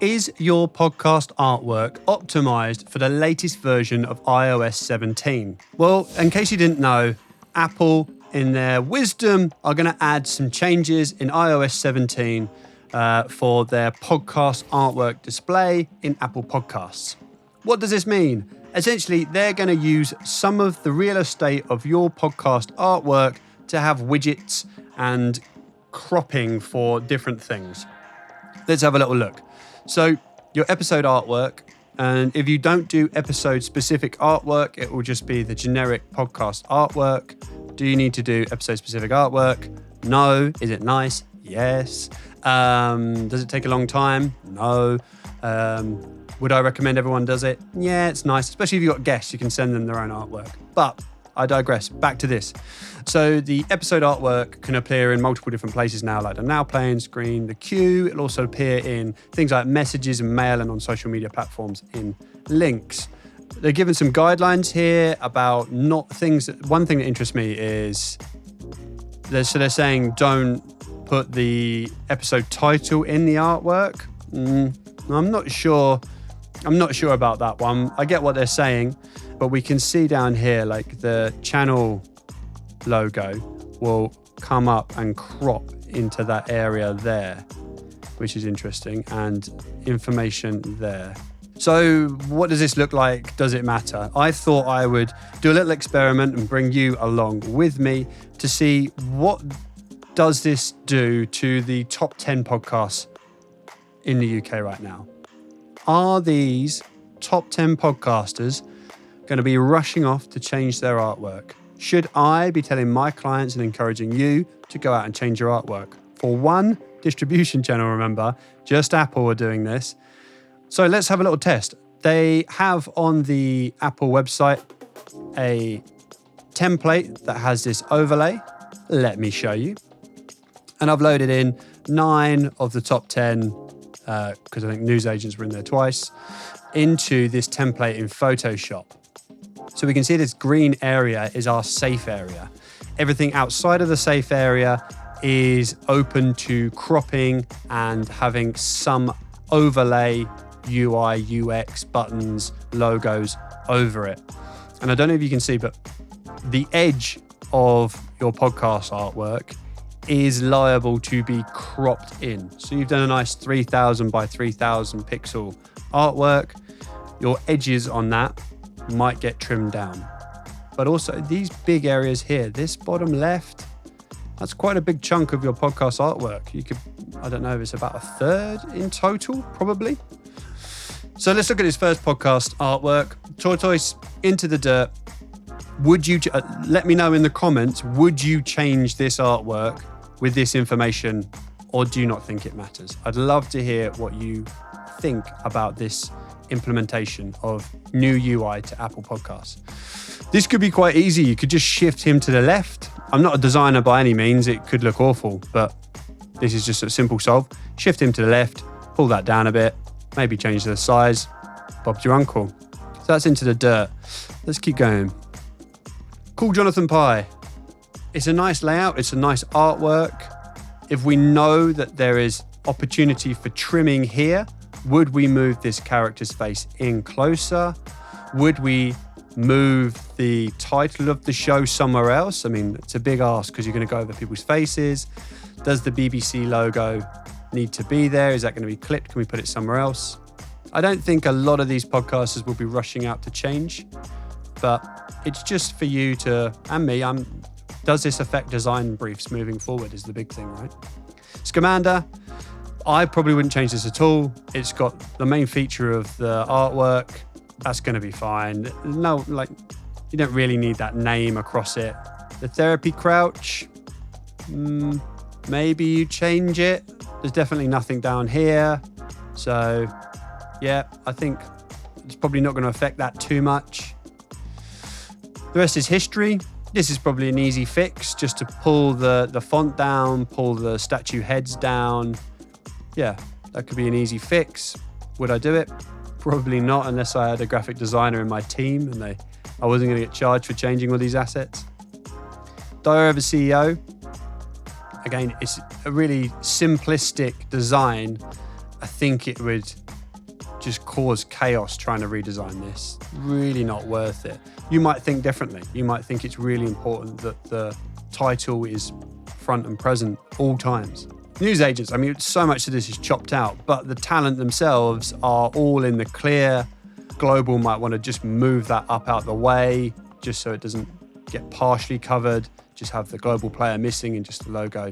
Is your podcast artwork optimized for the latest version of iOS 17? Well, in case you didn't know, Apple, in their wisdom, are going to add some changes in iOS 17 for their podcast artwork display in Apple Podcasts. What does this mean? Essentially, they're going to use some of the real estate of your podcast artwork to have widgets and cropping for different things. Let's have a little look. So your episode artwork, and if you don't do episode specific artwork, it will just be the generic podcast artwork. Do you need to do episode specific artwork? No. Is it nice? Yes. Does it take a long time? No. Would I recommend everyone does it? Yeah, it's nice, especially if you've got guests, you can send them their own artwork. But I digress. Back to this. So the episode artwork can appear in multiple different places now, like the now playing screen, the queue. It'll also appear in things like messages and mail and on social media platforms in links. They're given some guidelines here about not things. One thing that interests me is they're saying don't put the episode title in the artwork. I'm not sure about that one. I get what they're saying, but we can see down here, like the channel logo will come up and crop into that area there, which is interesting, and information there. So what does this look like? Does it matter? I thought I would do a little experiment and bring you along with me to see what does this do to the top 10 podcasts in the UK right now. Are these top 10 podcasters going to be rushing off to change their artwork? Should I be telling my clients and encouraging you to go out and change your artwork? For one distribution channel, remember, just Apple are doing this. So let's have a little test. They have on the Apple website a template that has this overlay. Let me show you. And I've loaded in 9 of the top 10, because I think news agents were in there twice, into this template in Photoshop. So we can see this green area is our safe area. Everything outside of the safe area is open to cropping and having some overlay, UI, UX, buttons, logos over it. And I don't know if you can see, but the edge of your podcast artwork is liable to be cropped in. So you've done a nice 3000 by 3000 pixel artwork. Your edges on that might get trimmed down. But also these big areas here, this bottom left, that's quite a big chunk of your podcast artwork. You could, I don't know if it's about a third in total, probably. So let's look at this first podcast artwork. Tortoise, Into the Dirt. Would you, let me know in the comments, would you change this artwork with this information, or do you not think it matters? I'd love to hear what you think about this implementation of new UI to Apple Podcasts. This could be quite easy. You could just shift him to the left. I'm not a designer by any means. It could look awful, but this is just a simple solve. Shift him to the left, pull that down a bit, maybe change the size. Bob's your uncle. So that's Into the Dirt. Let's keep going. Cool Jonathan Pye. It's a nice layout. It's a nice artwork. If we know that there is opportunity for trimming here, would we move this character's face in closer? Would we move the title of the show somewhere else? I mean, it's a big ask because you're going to go over people's faces. Does the BBC logo need to be there? Is that going to be clipped? Can we put it somewhere else? I don't think a lot of these podcasters will be rushing out to change, but it's just for you to, and me, does this affect design briefs moving forward is the big thing, right? Scamander, I probably wouldn't change this at all. It's got the main feature of the artwork. That's going to be fine. No, like, you don't really need that name across it. The therapy crouch, maybe you change it. There's definitely nothing down here. So, yeah, I think it's probably not going to affect that too much. The rest is history. This is probably an easy fix, just to pull the font down, pull the statue heads down. Yeah, that could be an easy fix. Would I do it? Probably not, unless I had a graphic designer in my team and I wasn't going to get charged for changing all these assets. Diary of a CEO. Again, it's a really simplistic design I think it would just cause chaos trying to redesign this. Really not worth it. You might think differently. You might think it's really important that the title is front and present all times. News agents, I mean, so much of this is chopped out, but the talent themselves are all in the clear. Global might want to just move that up out the way, just so it doesn't get partially covered, just have the global player missing and just the logo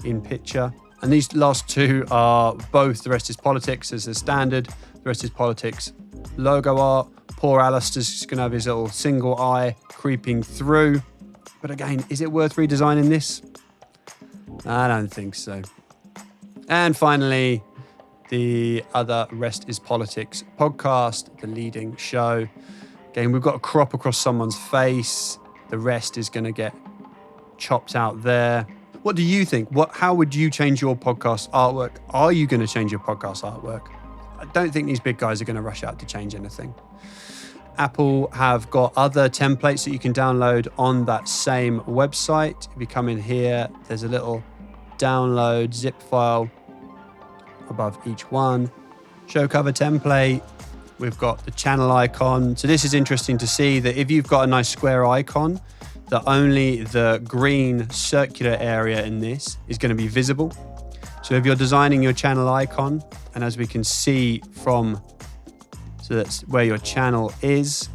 in picture. And these last two are both The Rest is Politics as a standard. The Rest is Politics logo art. Poor Alistair's just going to have his little single eye creeping through. But again, is it worth redesigning this? I don't think so. And finally, the other Rest is Politics podcast, the leading show. Again, we've got a crop across someone's face. The rest is going to get chopped out there. What do you think? How would you change your podcast artwork? Are you going to change your podcast artwork? I don't think these big guys are going to rush out to change anything. Apple have got other templates that you can download on that same website. If you come in here, there's a little download zip file above each one. Show cover template. We've got the channel icon. So this is interesting to see that if you've got a nice square icon, that only the green circular area in this is going to be visible. So if you're designing your channel icon, and as we can see from, so that's where your channel is,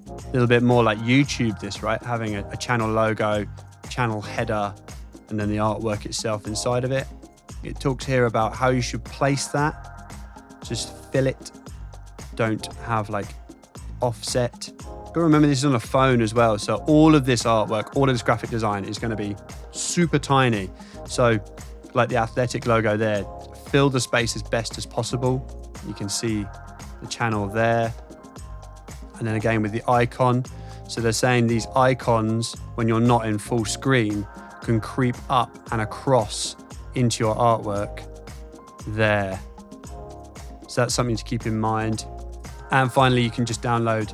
a little bit more like YouTube this, right? Having a channel logo, channel header, and then the artwork itself inside of it. It talks here about how you should place that. Just fill it. Don't have like offset. Got to remember this is on a phone as well. So all of this artwork, all of this graphic design is going to be super tiny. So like the Athletic logo there, fill the space as best as possible. You can see the channel there. And then again with the icon. So they're saying these icons, when you're not in full screen, can creep up and across into your artwork there. So that's something to keep in mind. And finally, you can just download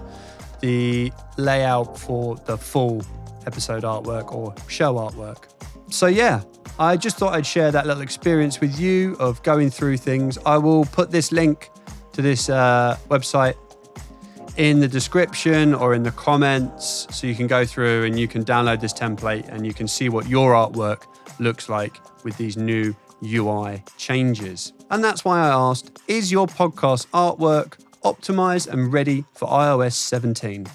the layout for the full episode artwork or show artwork. So yeah, I just thought I'd share that little experience with you of going through things. I will put this link to this website in the description or in the comments, so you can go through and you can download this template and you can see what your artwork looks like with these new UI changes. And that's why I asked, is your podcast artwork optimized and ready for iOS 17?